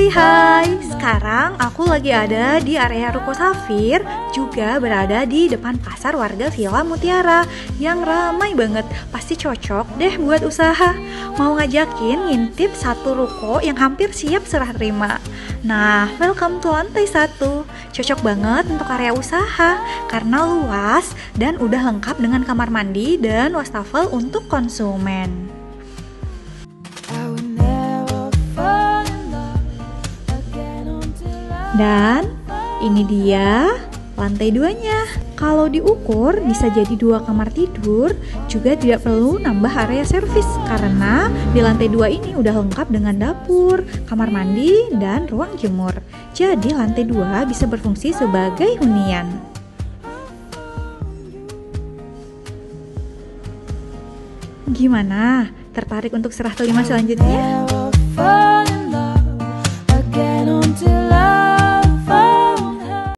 Hai, sekarang aku lagi ada di area Ruko Safir, juga berada di depan pasar warga Villa Mutiara yang ramai banget. Pasti cocok deh buat usaha. Mau ngajakin ngintip satu ruko yang hampir siap serah terima. Nah, welcome to lantai 1. Cocok banget untuk area usaha karena luas dan udah lengkap dengan kamar mandi dan wastafel untuk konsumen. Dan ini dia lantai 2-nya. Kalau diukur bisa jadi 2 kamar tidur, juga tidak perlu nambah area servis karena di lantai 2 ini udah lengkap dengan dapur, kamar mandi, dan ruang jemur. Jadi lantai 2 bisa berfungsi sebagai hunian. Gimana? Tertarik untuk serah terima selanjutnya?